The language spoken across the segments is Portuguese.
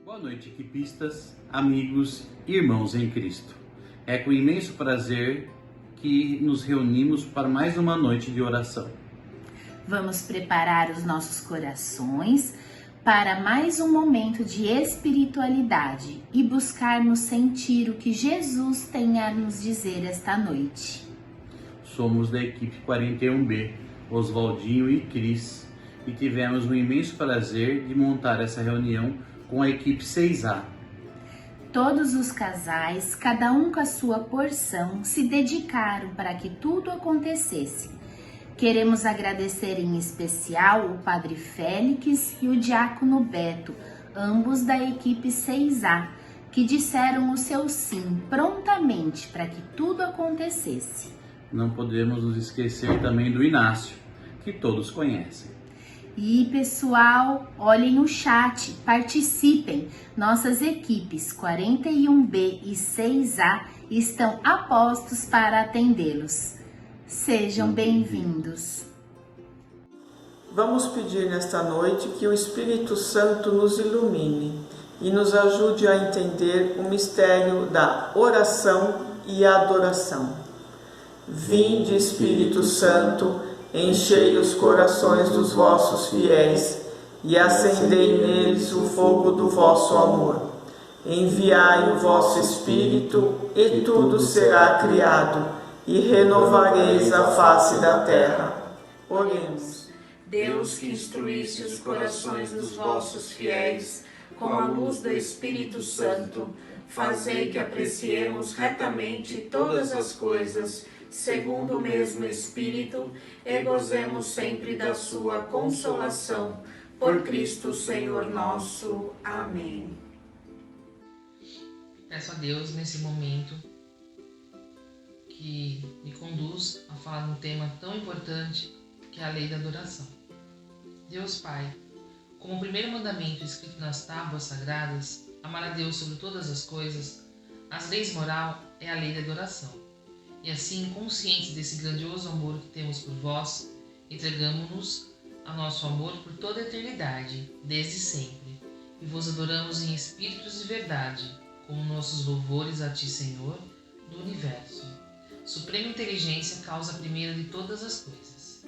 Boa noite, equipistas, amigos e irmãos em Cristo. É com imenso prazer que nos reunimos para mais uma noite de oração. Vamos preparar os nossos corações para mais um momento de espiritualidade e buscarmos sentir o que Jesus tem a nos dizer esta noite. Somos da equipe 41B, Oswaldinho e Cris, e tivemos um imenso prazer de montar essa reunião com a equipe 6A. Todos os casais, cada um com a sua porção, se dedicaram para que tudo acontecesse. Queremos agradecer em especial o Padre Félix e o Diácono Beto, ambos da equipe 6A, que disseram o seu sim prontamente para que tudo acontecesse. Não podemos nos esquecer também do Inácio, que todos conhecem. E pessoal, olhem o chat, participem. Nossas equipes 41B e 6A estão a postos para atendê-los. Sejam bem-vindos. Vamos pedir nesta noite que o Espírito Santo nos ilumine e nos ajude a entender o mistério da oração e adoração. Vinde, Espírito Santo, enchei os corações dos vossos fiéis e acendei neles o fogo do vosso amor. Enviai o vosso Espírito e tudo será criado e renovareis a face da terra. Oremos. Deus, que instruísse os corações dos vossos fiéis com a luz do Espírito Santo, fazei que apreciemos retamente todas as coisas, segundo o mesmo Espírito, e gozemos sempre da sua consolação. Por Cristo Senhor nosso. Amém. Peço a Deus nesse momento que me conduz a falar de um tema tão importante que é a lei da adoração. Deus Pai, como o primeiro mandamento escrito nas tábuas sagradas, amar a Deus sobre todas as coisas, as leis moral é a lei da adoração. E assim, conscientes desse grandioso amor que temos por vós, entregamo-nos a nosso amor por toda a eternidade, desde sempre, e vos adoramos em espíritos de verdade, com nossos louvores a Ti, Senhor, do Universo. Suprema inteligência, causa primeira de todas as coisas.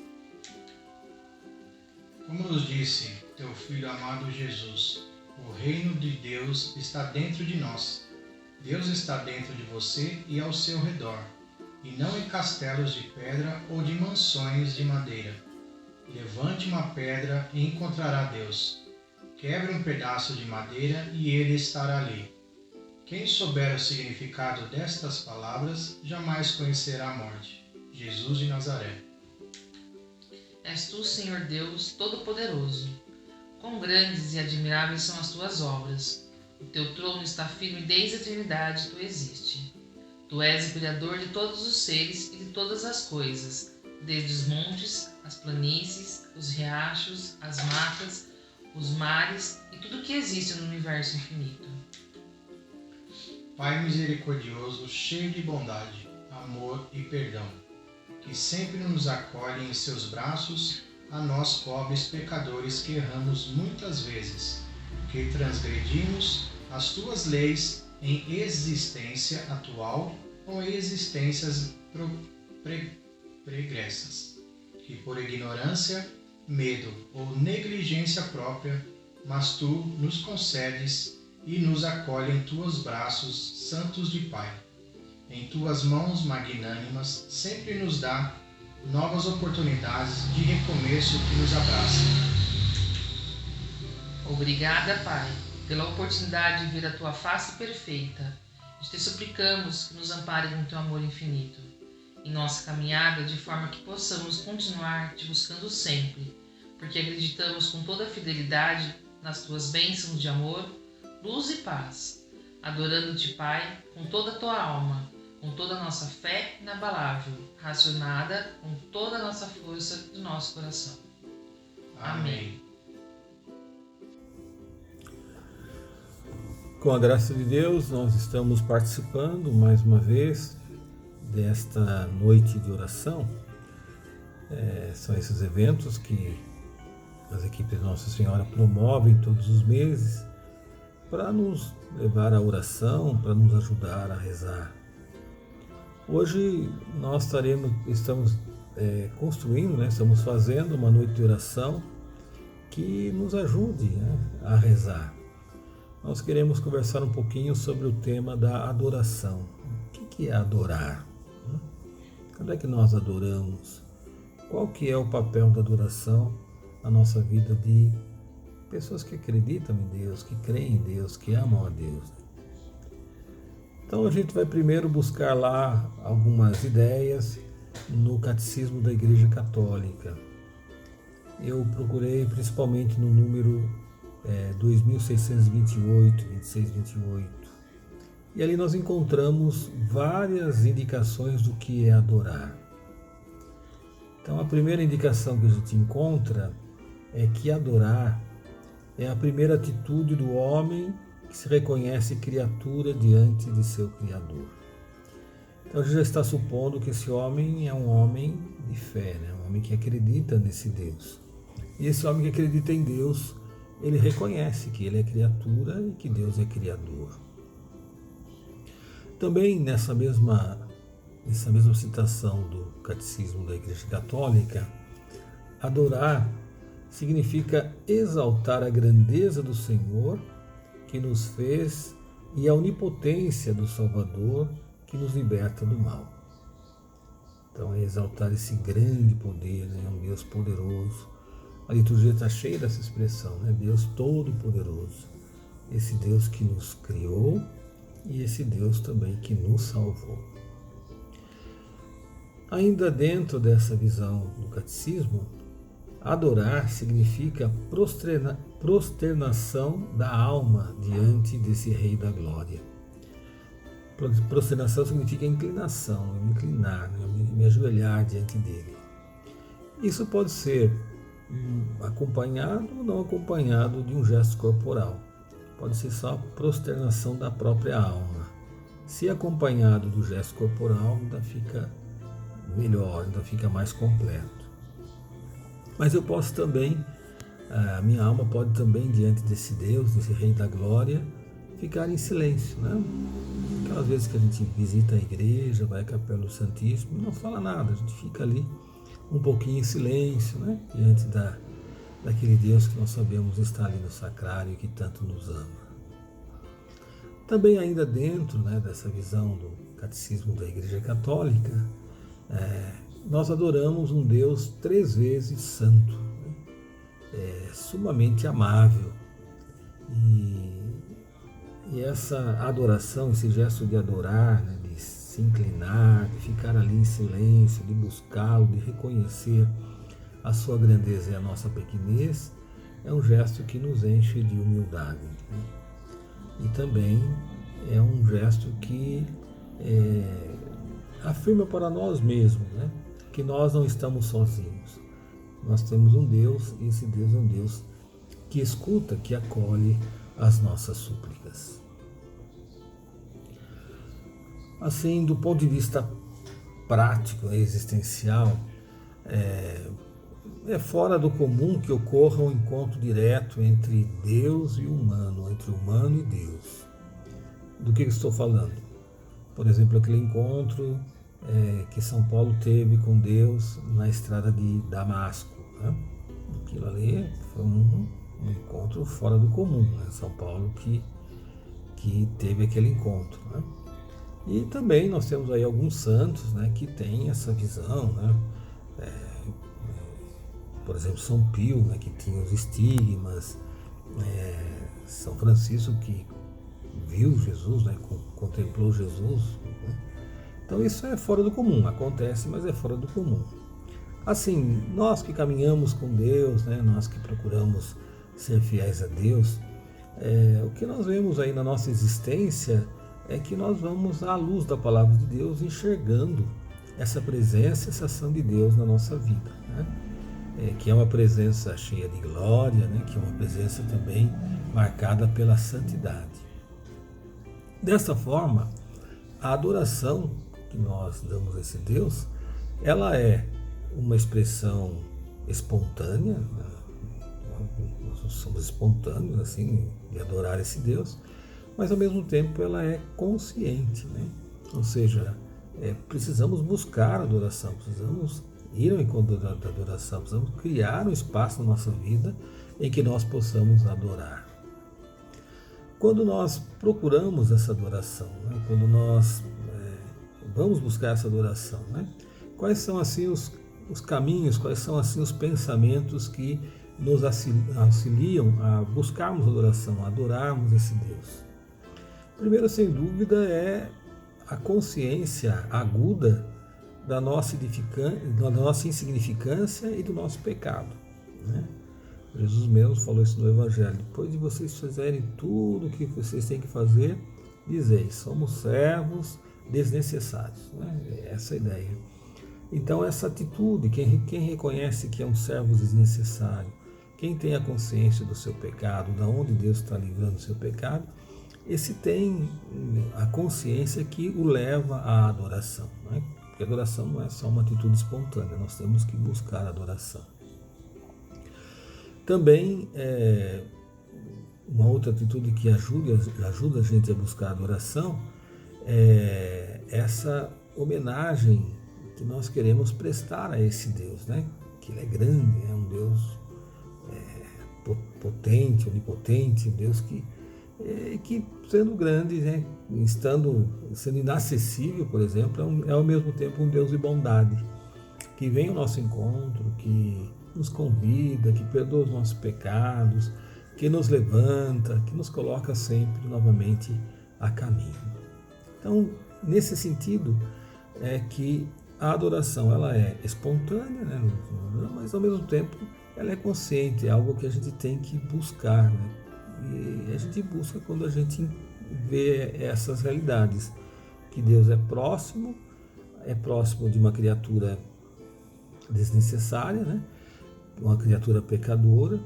Como nos disse teu Filho amado Jesus, o reino de Deus está dentro de nós. Deus está dentro de você e ao seu redor, e não em castelos de pedra ou de mansões de madeira. Levante uma pedra e encontrará Deus. Quebre um pedaço de madeira e ele estará ali. Quem souber o significado destas palavras, jamais conhecerá a morte. Jesus de Nazaré. És tu, Senhor Deus, Todo-Poderoso. Quão grandes e admiráveis são as tuas obras. O teu trono está firme desde a eternidade, tu existes. Tu és o Criador de todos os seres e de todas as coisas, desde os montes, as planícies, os riachos, as matas, os mares e tudo que existe no universo infinito. Pai misericordioso, cheio de bondade, amor e perdão, que sempre nos acolhe em seus braços, a nós pobres pecadores que erramos muitas vezes, que transgredimos as tuas leis em existência atual ou em existências pregressas, que por ignorância, medo ou negligência própria, mas tu nos concedes e nos acolhe em tuos braços santos de Pai. Em tuas mãos magnânimas sempre nos dá novas oportunidades de recomeço que nos abraçam. Obrigada, Pai, pela oportunidade de ver a tua face perfeita. E te suplicamos que nos ampare com teu amor infinito em nossa caminhada, de forma que possamos continuar te buscando sempre, porque acreditamos com toda a fidelidade nas tuas bênçãos de amor, luz e paz, adorando-te, Pai, com toda a tua alma, com toda a nossa fé inabalável, racionada com toda a nossa força do nosso coração. Amém. Com a graça de Deus, nós estamos participando mais uma vez desta noite de oração. São esses eventos que as equipes Nossa Senhora promovem todos os meses para nos levar à oração, para nos ajudar a rezar. Hoje nós estamos construindo, estamos fazendo uma noite de oração que nos ajude a rezar. Nós queremos conversar um pouquinho sobre o tema da adoração. O que é adorar? Quando é que nós adoramos? Qual que é o papel da adoração na nossa vida de pessoas que acreditam em Deus, que creem em Deus, que amam a Deus? Então a gente vai primeiro buscar lá algumas ideias no Catecismo da Igreja Católica. Eu procurei principalmente no número 2628, 2628. E ali nós encontramos várias indicações do que é adorar. Então a primeira indicação que a gente encontra é que adorar é a primeira atitude do homem que se reconhece criatura diante de seu Criador. Então a gente já está supondo que esse homem é um homem de fé, um homem que acredita nesse Deus. E esse homem que acredita em Deus, ele reconhece que ele é criatura e que Deus é criador. Também nessa mesma citação do Catecismo da Igreja Católica, adorar significa exaltar a grandeza do Senhor que nos fez e a onipotência do Salvador que nos liberta do mal. Então é exaltar esse grande poder, um Deus poderoso. A liturgia está cheia dessa expressão, Deus Todo-Poderoso. Esse Deus que nos criou e esse Deus também que nos salvou. Ainda dentro dessa visão do catecismo, adorar significa prosternação da alma diante desse Rei da Glória. Prosternação significa inclinação, me inclinar, me ajoelhar diante dele. Isso pode ser acompanhado ou não acompanhado de um gesto corporal. Pode ser só a prosternação da própria alma. Se acompanhado do gesto corporal, ainda fica melhor, ainda fica mais completo. Mas eu posso também, a minha alma pode também, diante desse Deus, desse Rei da Glória, ficar em silêncio, Aquelas vezes que a gente visita a igreja, vai à Capela do Santíssimo, não fala nada, a gente fica ali um pouquinho em silêncio, diante daquele Deus que nós sabemos está ali no sacrário e que tanto nos ama. Também ainda dentro dessa visão do Catecismo da Igreja Católica, nós adoramos um Deus 3 vezes santo, sumamente amável. E essa adoração, esse gesto de adorar, de se inclinar, de ficar ali em silêncio, de buscá-lo, de reconhecer a sua grandeza e a nossa pequenez, é um gesto que nos enche de humildade. E também é um gesto que afirma para nós mesmos que nós não estamos sozinhos. Nós temos um Deus e esse Deus é um Deus que escuta, que acolhe as nossas súplicas. Assim, do ponto de vista prático e existencial, é fora do comum que ocorra um encontro direto entre Deus e o humano, entre o humano e Deus. Do que estou falando? Por exemplo, aquele encontro que São Paulo teve com Deus na estrada de Damasco. Aquilo ali foi um encontro fora do comum. São Paulo que teve aquele encontro. E também nós temos aí alguns santos que têm essa visão. Por exemplo, São Pio, que tinha os estigmas, São Francisco, que viu Jesus, contemplou Jesus. Então isso é fora do comum, acontece, mas é fora do comum. Assim, nós que caminhamos com Deus, nós que procuramos ser fiéis a Deus, o que nós vemos aí na nossa existência é que nós vamos à luz da palavra de Deus enxergando essa presença, essa ação de Deus na nossa vida, que é uma presença cheia de glória, que é uma presença também marcada pela santidade. Dessa forma, a adoração que nós damos a esse Deus, ela é uma expressão espontânea, nós somos espontâneos assim de adorar esse Deus, mas ao mesmo tempo ela é consciente, né? Ou seja, precisamos buscar a adoração, precisamos ir ao encontro da adoração, precisamos criar um espaço na nossa vida em que nós possamos adorar. Quando nós procuramos essa adoração, né? Quando nós vamos buscar essa adoração, né? Quais são assim os caminhos, quais são assim os pensamentos que nos auxiliam a buscarmos a adoração, a adorarmos esse Deus? Primeiro, sem dúvida, é a consciência aguda da nossa insignificância e do nosso pecado, né? Jesus mesmo falou isso no Evangelho: depois de vocês fizerem tudo o que vocês têm que fazer, dizeis, somos servos desnecessários, né? Essa é a ideia. Então essa atitude, quem reconhece que é um servo desnecessário, quem tem a consciência do seu pecado, da onde Deus está livrando o seu pecado, esse tem a consciência que o leva à adoração, né? Porque a adoração não é só uma atitude espontânea, nós temos que buscar a adoração. Também uma outra atitude que ajuda a gente a buscar a adoração é essa homenagem que nós queremos prestar a esse Deus, né? Que Ele é grande, é um Deus potente, onipotente, um Deus que sendo grande, né? Sendo inacessível, por exemplo, é ao mesmo tempo um Deus de bondade, que vem ao nosso encontro, que nos convida, que perdoa os nossos pecados, que nos levanta, que nos coloca sempre novamente a caminho. Então, nesse sentido, é que a adoração ela é espontânea, né? Mas ao mesmo tempo ela é consciente, é algo que a gente tem que buscar, né? E a gente busca quando a gente vê essas realidades, que Deus é próximo de uma criatura desnecessária, né? Uma criatura pecadora,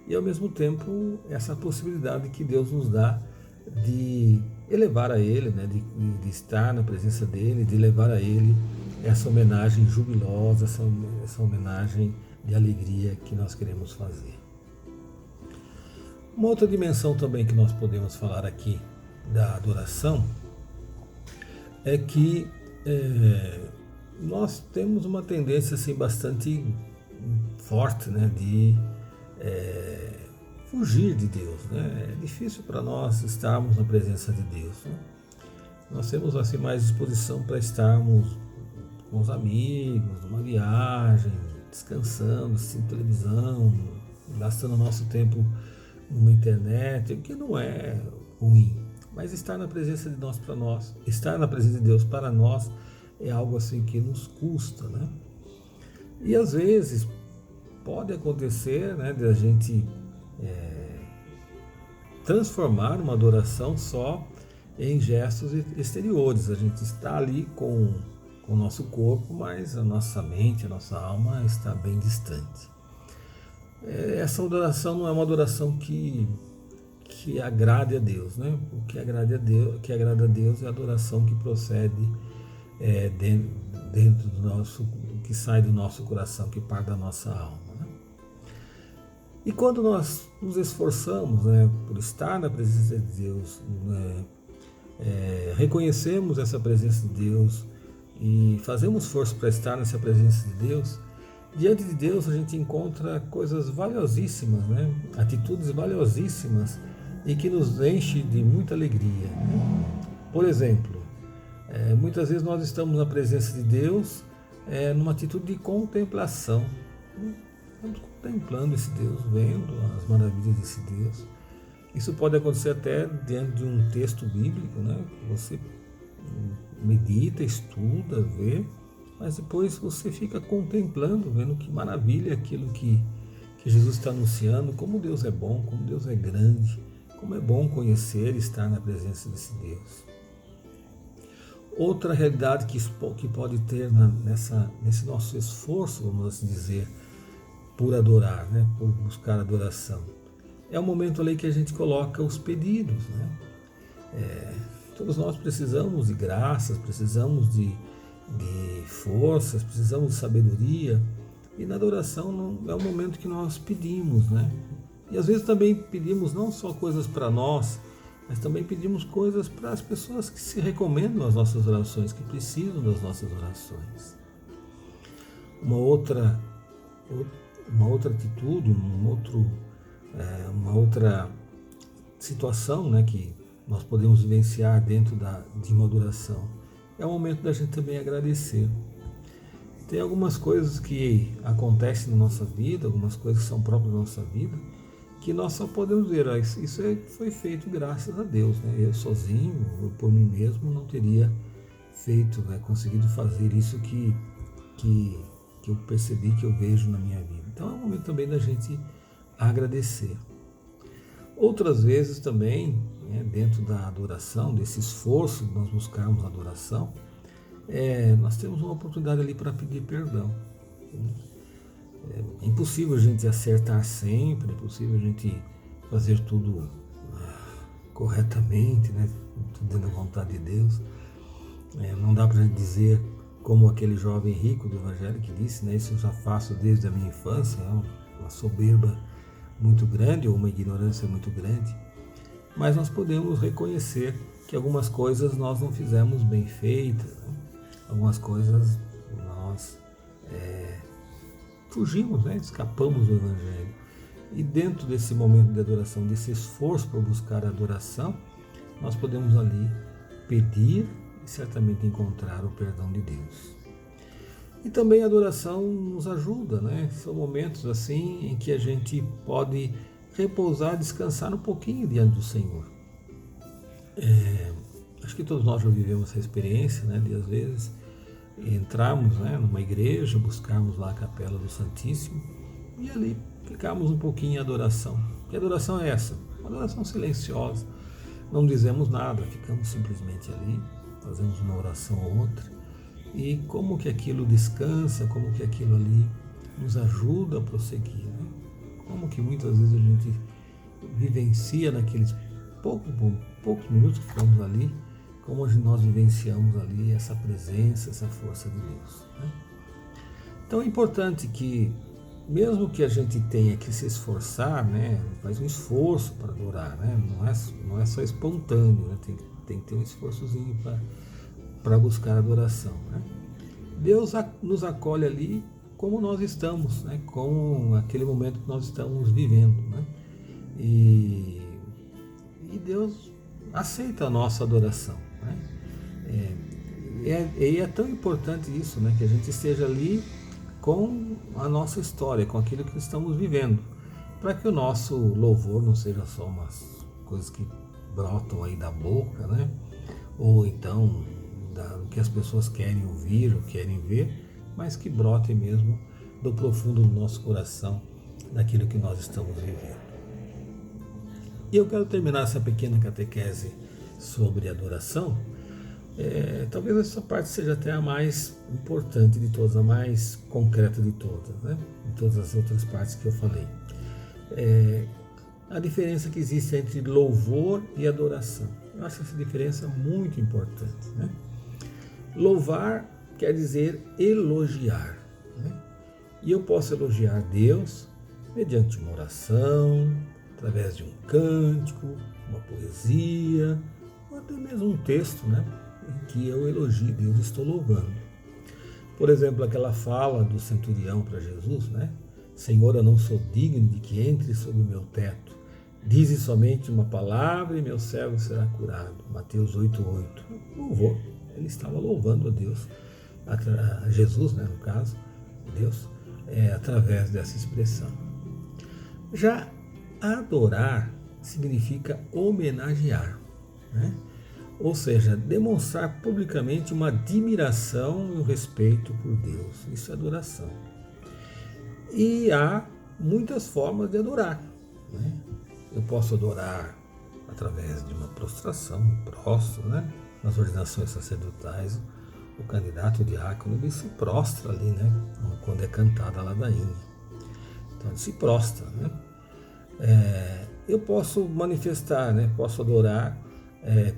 e ao mesmo tempo essa possibilidade que Deus nos dá de elevar a Ele, né? de estar na presença dEle, de levar a Ele essa homenagem jubilosa, essa homenagem de alegria que nós queremos fazer. Uma outra dimensão também que nós podemos falar aqui da adoração é que nós temos uma tendência assim, bastante forte, né, de fugir de Deus, né? É difícil para nós estarmos na presença de Deus, né? Nós temos assim mais disposição para estarmos com os amigos, numa viagem, descansando, assistindo televisão, gastando nosso tempo numa internet, o que não é ruim, mas estar na presença de Deus para nós, estar na presença de Deus para nós é algo assim que nos custa, né? E às vezes pode acontecer, né, de a gente transformar uma adoração só em gestos exteriores. A gente está ali com o nosso corpo, mas a nossa mente, a nossa alma está bem distante. Essa adoração não é uma adoração que agrade a Deus, né? O que agrada a Deus é a adoração que procede dentro do nosso, que sai do nosso coração, que parte da nossa alma, né? E quando nós nos esforçamos, né, por estar na presença de Deus, né, reconhecemos essa presença de Deus e fazemos esforço para estar nessa presença de Deus, diante de Deus a gente encontra coisas valiosíssimas, né? Atitudes valiosíssimas e que nos enche de muita alegria. Por exemplo, muitas vezes nós estamos na presença de Deus numa atitude de contemplação. Estamos contemplando esse Deus, vendo as maravilhas desse Deus. Isso pode acontecer até diante de um texto bíblico, né? Você medita, estuda, vê, mas depois você fica contemplando, vendo que maravilha aquilo que Jesus está anunciando, como Deus é bom, como Deus é grande, como é bom conhecer e estar na presença desse Deus. Outra realidade que pode ter nesse nosso esforço, vamos assim dizer, por adorar, né, por buscar adoração, é o momento ali que a gente coloca os pedidos, né? Todos nós precisamos de graças, precisamos de forças, precisamos de sabedoria, e na adoração é o momento que nós pedimos, né? E às vezes também pedimos não só coisas para nós, mas também pedimos coisas para as pessoas que se recomendam às nossas orações, que precisam das nossas orações. Uma outra atitude, uma outra situação, né, que nós podemos vivenciar dentro de uma adoração é o momento da gente também agradecer. Tem algumas coisas que acontecem na nossa vida, algumas coisas que são próprias da nossa vida, que nós só podemos ver, isso foi feito graças a Deus, né? Eu sozinho, por mim mesmo, não teria feito, né, conseguido fazer isso que eu percebi, que eu vejo na minha vida. Então é o momento também da gente agradecer. Outras vezes também, né, dentro da adoração, desse esforço de nós buscarmos a adoração, nós temos uma oportunidade ali para pedir perdão. É impossível a gente acertar sempre, é impossível a gente fazer tudo corretamente, né, tudo dentro da vontade de Deus. Não dá para a gente dizer como aquele jovem rico do Evangelho que disse, né, isso eu já faço desde a minha infância, é uma soberba muito grande ou uma ignorância muito grande. Mas nós podemos reconhecer que algumas coisas nós não fizemos bem feitas, né? Algumas coisas nós fugimos, né? Escapamos do Evangelho. E dentro desse momento de adoração, desse esforço por buscar a adoração, nós podemos ali pedir e certamente encontrar o perdão de Deus. E também a adoração nos ajuda, né? São momentos assim em que a gente pode repousar, descansar um pouquinho diante do Senhor. Acho que todos nós já vivemos essa experiência, né, de às vezes entrarmos, né, numa igreja, buscarmos lá a capela do Santíssimo e ali ficarmos um pouquinho em adoração. Que adoração é essa? Uma adoração silenciosa. Não dizemos nada, ficamos simplesmente ali, fazemos uma oração ou outra. E como que aquilo descansa, como que aquilo ali nos ajuda a prosseguir, né? Como que muitas vezes a gente vivencia naqueles poucos minutos que ficamos ali, como nós vivenciamos ali essa presença, essa força de Deus, né? Então é importante que, mesmo que a gente tenha que se esforçar, né, faz um esforço para adorar, né? Não é só espontâneo, né? Tem que ter um esforçozinho para buscar adoração, né? Deus nos acolhe ali como nós estamos, né? Com aquele momento que nós estamos vivendo, né? E Deus aceita a nossa adoração, né? E é tão importante isso, né? Que a gente esteja ali com a nossa história, com aquilo que estamos vivendo, para que o nosso louvor não seja só umas coisas que brotam aí da boca, né? Ou então do que as pessoas querem ouvir ou querem ver, mas que brotem mesmo do profundo do nosso coração, daquilo que nós estamos vivendo. E eu quero terminar essa pequena catequese sobre adoração. Talvez essa parte seja até a mais importante de todas, a mais concreta de todas, né? De todas as outras partes que eu falei. A diferença que existe entre louvor e adoração. Eu acho essa diferença muito importante, né? Louvar quer dizer elogiar, né? E eu posso elogiar Deus mediante uma oração, através de um cântico, uma poesia, ou até mesmo um texto, né, em que eu elogio Deus, estou louvando. Por exemplo, aquela fala do centurião para Jesus, né? Senhor, eu não sou digno de que entre sob o meu teto. Dize somente uma palavra e meu servo será curado. Mateus 8:8. Louvor. Ele estava louvando a Deus, a Jesus, né, no caso, Deus, através dessa expressão. Já adorar significa homenagear, né? Ou seja, demonstrar publicamente uma admiração e um respeito por Deus. Isso é adoração. E há muitas formas de adorar, né? Eu posso adorar através de uma prostração, um prostro, né? Nas ordenações sacerdotais, o candidato o diácono, ele se prostra ali, né? Quando é cantada a ladainha. Então ele se prostra, né? Eu posso manifestar, né? Posso adorar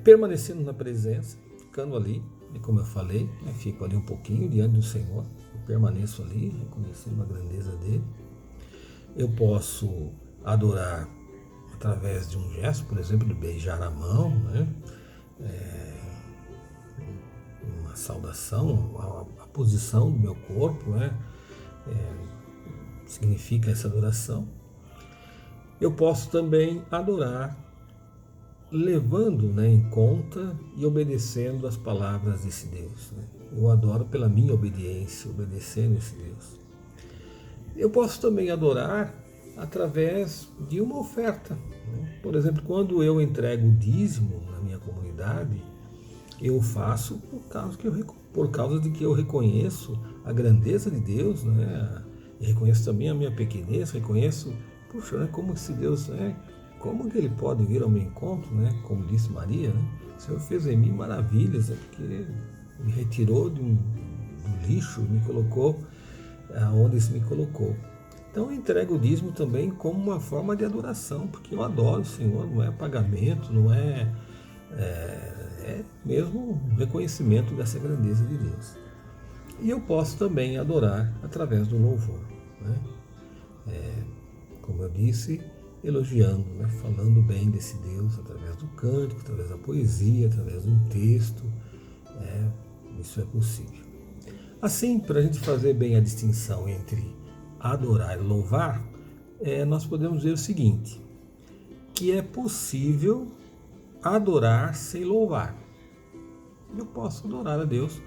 permanecendo na presença, ficando ali, e como eu falei, né? Fico ali um pouquinho diante do Senhor, eu permaneço ali, reconhecendo a grandeza dele. Eu posso adorar através de um gesto, por exemplo, de beijar a mão, né? Uma saudação, a posição do meu corpo, né? Significa essa adoração. Eu posso também adorar levando, né, em conta e obedecendo as palavras desse Deus, né? Eu adoro pela minha obediência, obedecendo esse Deus. Eu posso também adorar através de uma oferta, né? Por exemplo, quando eu entrego o dízimo na minha comunidade, eu faço por causa de que eu reconheço a grandeza de Deus, né? E reconheço também a minha pequenez, reconheço, puxa, né, como esse Deus é, como que ele pode vir ao meu encontro, né? Como disse Maria, né? O Senhor fez em mim maravilhas, porque me retirou do lixo, me colocou aonde se me colocou. Então eu entrego o dízimo também como uma forma de adoração, porque eu adoro o Senhor, não é pagamento, não é mesmo um reconhecimento dessa grandeza de Deus. E eu posso também adorar através do louvor, né? Como eu disse, elogiando, né? Falando bem desse Deus através do cântico, através da poesia, através de um texto. Isso é possível. Assim, para a gente fazer bem a distinção entre adorar e louvar, nós podemos dizer o seguinte, que é possível adorar sem louvar. Eu posso adorar a Deus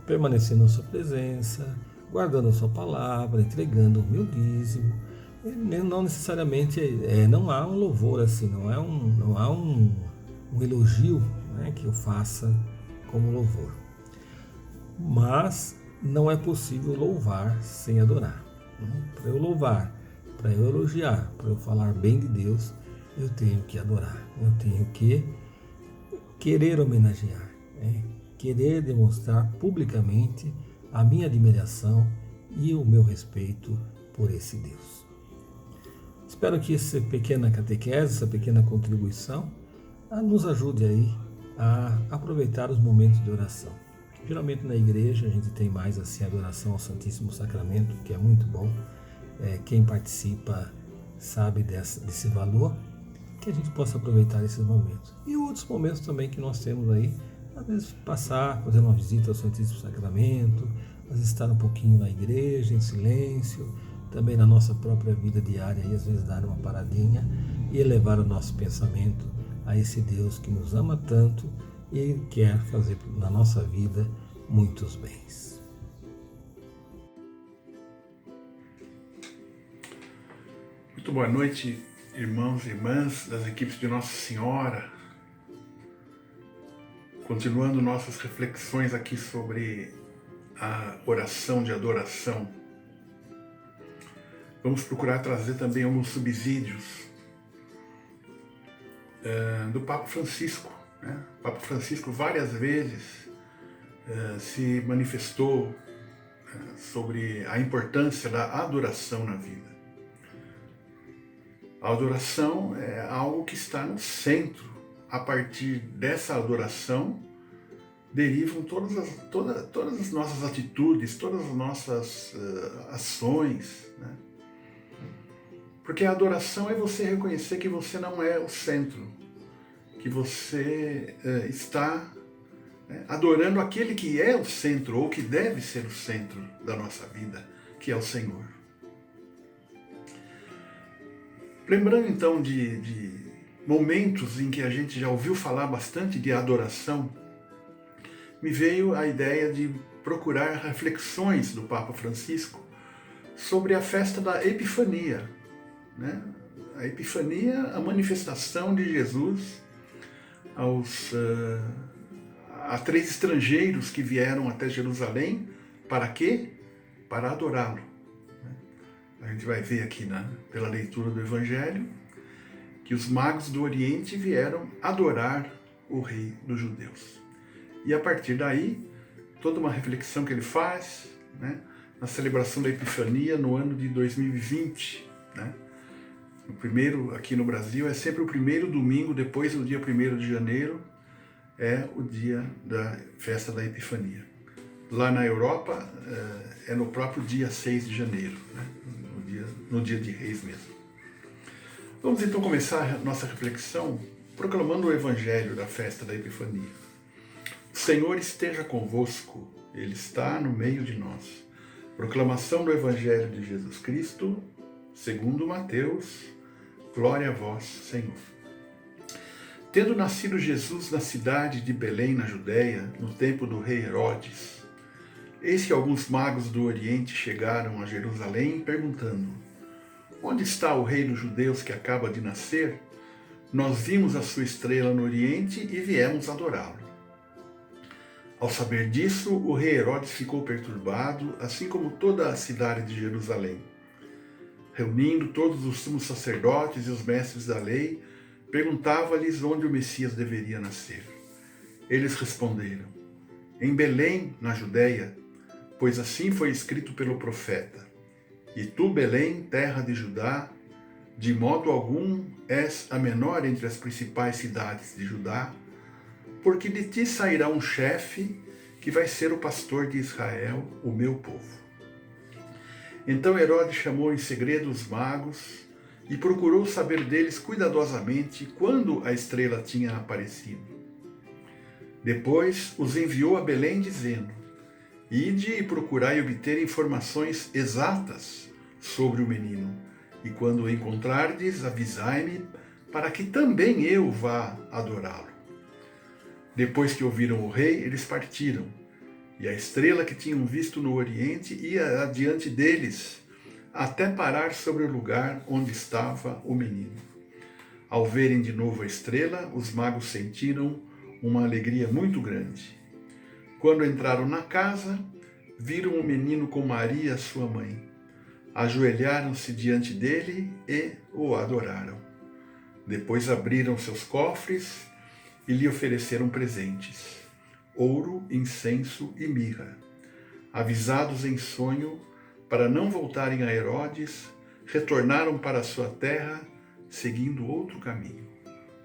permanecendo na sua presença, guardando a sua palavra, entregando o meu dízimo. Não necessariamente, não há um louvor assim, não há um elogio, né, que eu faça como louvor. Mas não é possível louvar sem adorar, né? Para eu louvar, para eu elogiar, para eu falar bem de Deus, eu tenho que adorar, eu tenho que querer homenagear, né? Querer demonstrar publicamente a minha admiração e o meu respeito por esse Deus. Espero que essa pequena catequese, essa pequena contribuição, nos ajude aí a aproveitar os momentos de oração. Geralmente na igreja a gente tem mais assim a adoração ao Santíssimo Sacramento, que é muito bom. Quem participa sabe desse valor, que a gente possa aproveitar esses momentos. E outros momentos também que nós temos aí, às vezes passar, fazer uma visita ao Santíssimo Sacramento, às vezes estar um pouquinho na igreja, em silêncio, também na nossa própria vida diária, e às vezes dar uma paradinha e elevar o nosso pensamento a esse Deus que nos ama tanto e quer fazer na nossa vida muitos bens. Muito boa noite, irmãos e irmãs das equipes de Nossa Senhora. Continuando nossas reflexões aqui sobre a oração de adoração, vamos procurar trazer também alguns subsídios do Papa Francisco, né? O Papa Francisco várias vezes se manifestou sobre a importância da adoração na vida. A adoração é algo que está no centro. A partir dessa adoração derivam todas as nossas atitudes, todas as nossas ações, né? Porque a adoração é você reconhecer que você não é o centro, que você está adorando aquele que é o centro, ou que deve ser o centro da nossa vida, que é o Senhor. Lembrando então de momentos em que a gente já ouviu falar bastante de adoração, me veio a ideia de procurar reflexões do Papa Francisco sobre a festa da Epifania, né? A Epifania, a manifestação de Jesus a 3 estrangeiros que vieram até Jerusalém. Para quê? Para adorá-lo. A gente vai ver aqui pela leitura do Evangelho que os magos do Oriente vieram adorar o Rei dos Judeus. E a partir daí, toda uma reflexão que ele faz, né, na celebração da Epifania no ano de 2020, né? O primeiro, aqui no Brasil, é sempre o primeiro domingo depois do dia 1º de janeiro, é o dia da festa da Epifania. Lá na Europa, é no próprio dia 6 de janeiro, né? No dia de Reis mesmo. Vamos então começar a nossa reflexão proclamando o Evangelho da festa da Epifania. O Senhor esteja convosco, Ele está no meio de nós. Proclamação do Evangelho de Jesus Cristo, segundo Mateus. Glória a vós, Senhor. Tendo nascido Jesus na cidade de Belém, na Judéia, no tempo do rei Herodes, eis que alguns magos do Oriente chegaram a Jerusalém perguntando: onde está o rei dos judeus que acaba de nascer? Nós vimos a sua estrela no Oriente e viemos adorá-lo. Ao saber disso, o rei Herodes ficou perturbado, assim como toda a cidade de Jerusalém. Reunindo todos os sumos sacerdotes e os mestres da lei, perguntava-lhes onde o Messias deveria nascer. Eles responderam: em Belém, na Judéia, pois assim foi escrito pelo profeta: e tu, Belém, terra de Judá, de modo algum és a menor entre as principais cidades de Judá, porque de ti sairá um chefe que vai ser o pastor de Israel, o meu povo. Então Herodes chamou em segredo os magos e procurou saber deles cuidadosamente quando a estrela tinha aparecido. Depois os enviou a Belém dizendo: ide e procurai obter informações exatas sobre o menino, e quando o encontrardes, avisai-me, para que também eu vá adorá-lo. Depois que ouviram o rei, eles partiram, e a estrela que tinham visto no Oriente ia adiante deles, até parar sobre o lugar onde estava o menino. Ao verem de novo a estrela, os magos sentiram uma alegria muito grande. Quando entraram na casa, viram o menino com Maria, sua mãe. Ajoelharam-se diante dele e o adoraram. Depois abriram seus cofres e lhe ofereceram presentes: ouro, incenso e mirra. Avisados em sonho para não voltarem a Herodes, retornaram para sua terra, seguindo outro caminho.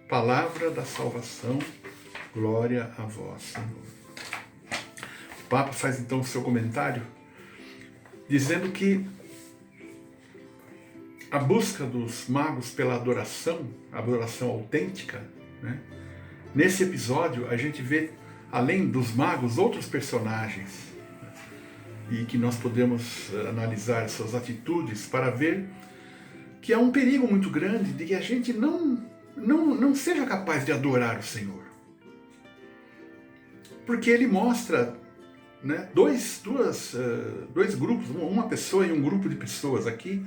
Palavra da salvação, glória a vós, Senhor. O Papa faz então o seu comentário, dizendo que a busca dos magos pela adoração, a adoração autêntica, né? Nesse episódio a gente vê, além dos magos, outros personagens, e que nós podemos analisar suas atitudes para ver que há um perigo muito grande de que a gente não seja capaz de adorar o Senhor. Porque ele mostra, né, dois grupos, uma pessoa e um grupo de pessoas aqui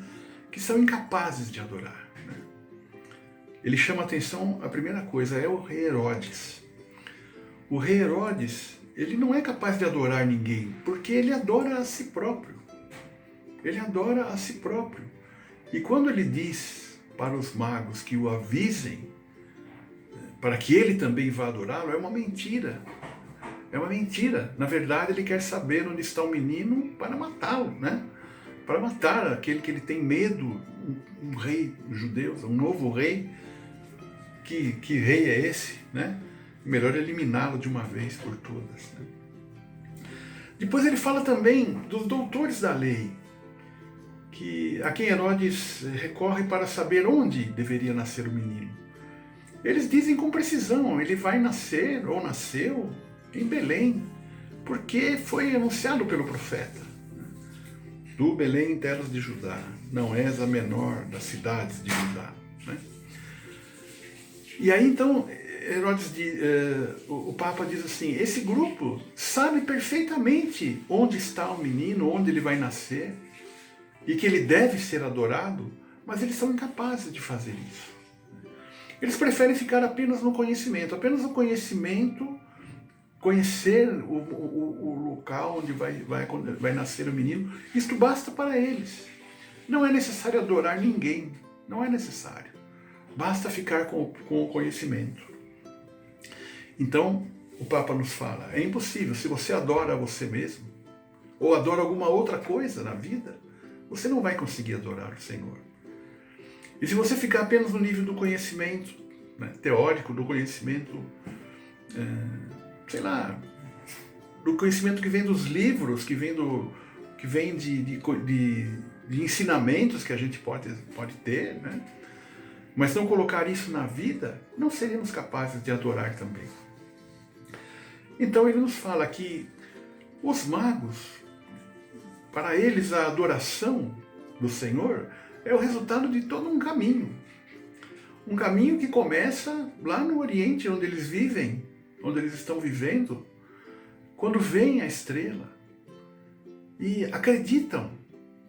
que são incapazes de adorar. Né? Ele chama a atenção, a primeira coisa, é o rei Herodes. O rei Herodes, ele não é capaz de adorar ninguém, porque ele adora a si próprio. Ele adora a si próprio. E quando ele diz para os magos que o avisem, para que ele também vá adorá-lo, é uma mentira. É uma mentira. Na verdade, ele quer saber onde está o menino para matá-lo, né? Para matar aquele que ele tem medo, um rei judeu, um novo rei. Que rei é esse, né? Melhor eliminá-lo de uma vez por todas. Né? Depois ele fala também dos doutores da lei, a quem Herodes recorre para saber onde deveria nascer o menino. Eles dizem com precisão: ele vai nascer, ou nasceu, em Belém, porque foi anunciado pelo profeta. Tu, Belém, terras de Judá, não és a menor das cidades de Judá. Né? E aí então Herodes, o Papa diz assim: esse grupo sabe perfeitamente onde está o menino, onde ele vai nascer, e que ele deve ser adorado, mas eles são incapazes de fazer isso. Eles preferem ficar apenas no conhecimento, conhecer o local onde vai nascer o menino. Isto basta para eles. Não é necessário adorar ninguém, não é necessário. Basta ficar com o conhecimento. Então, o Papa nos fala: é impossível. Se você adora você mesmo, ou adora alguma outra coisa na vida, você não vai conseguir adorar o Senhor. E se você ficar apenas no nível do conhecimento, né, teórico, do conhecimento, do conhecimento que vem dos livros, que vem de ensinamentos que a gente pode ter, né? mas não colocar isso na vida, não seríamos capazes de adorar também. Então ele nos fala que os magos, para eles a adoração do Senhor é o resultado de todo um caminho. Um caminho que começa lá no Oriente, onde eles vivem, onde eles estão vivendo, quando vem a estrela e acreditam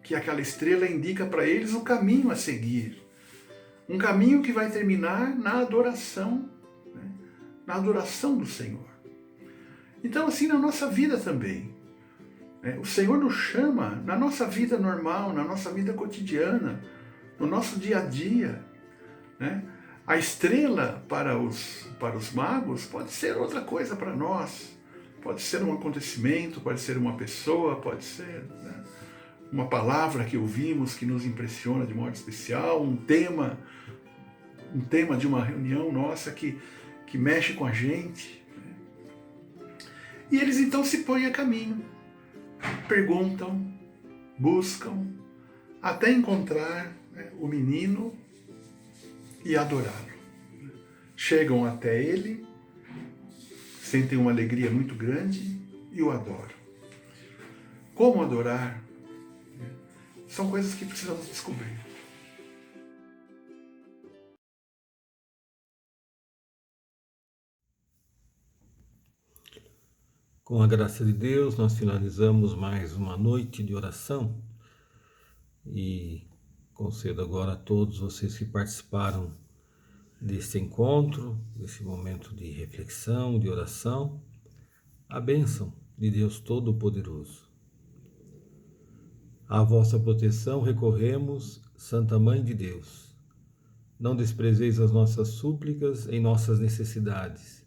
que aquela estrela indica para eles o caminho a seguir. Um caminho que vai terminar na adoração, né? Na adoração do Senhor. Então, assim, na nossa vida também. O Senhor nos chama, na nossa vida normal, na nossa vida cotidiana, no nosso dia a dia. Né? A estrela para os magos pode ser outra coisa para nós. Pode ser um acontecimento, pode ser uma pessoa, pode ser, né, uma palavra que ouvimos que nos impressiona de modo especial, um tema de uma reunião nossa que mexe com a gente. E eles então se põem a caminho, perguntam, buscam, até encontrar, né, o menino e adorá-lo. Chegam até ele, sentem uma alegria muito grande e o adoram. Como adorar? São coisas que precisamos descobrir. Com a graça de Deus, nós finalizamos mais uma noite de oração e concedo agora a todos vocês que participaram deste encontro, desse momento de reflexão, de oração, a bênção de Deus Todo-Poderoso. À vossa proteção recorremos, Santa Mãe de Deus. Não desprezeis as nossas súplicas em nossas necessidades,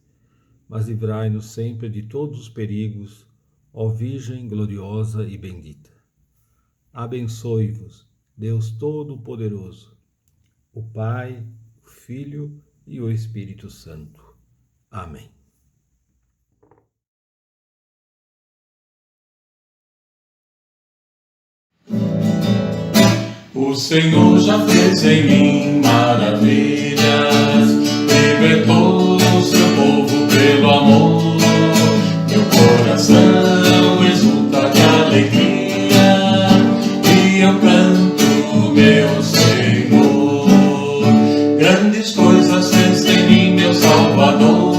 mas livrai-nos sempre de todos os perigos, ó Virgem gloriosa e bendita. Abençoe-vos, Deus Todo-Poderoso, o Pai, o Filho e o Espírito Santo. Amém. O Senhor já fez em mim maravilhas, libertou o seu povo pelo amor. Meu coração exulta de alegria e eu canto, meu Senhor. Grandes coisas fez em mim, meu Salvador.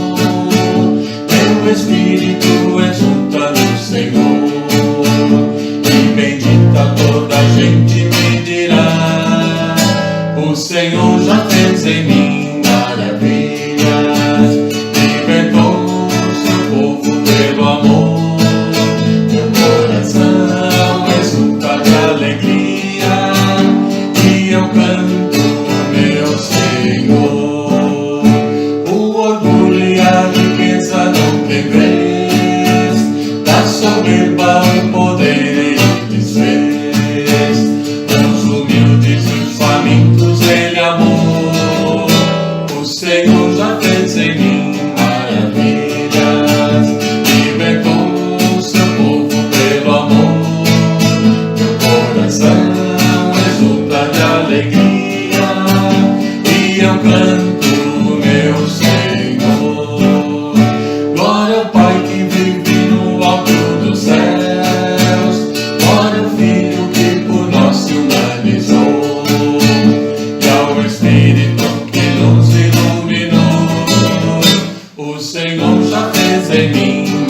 Meu espírito exulta no Senhor. E bendita toda a gente me dirá: o Senhor já fez em mim maravilhas, libertou o seu povo pelo amor. Meu coração exulta de alegria e eu canto, meu Senhor. O orgulho e a riqueza não tem vez, da soberba o poder ele desfez. Os humildes e os famintos ele amou. O Senhor já fez em mim maravilhas, libertou o seu povo pelo amor. Meu coração exulta de alegria e eu canto, meu Senhor. Glória ao Pai que vive no alto dos céus, glória ao Filho que por nós se humanizou, e ao Espírito que nos iluminou. O Senhor já fez em mim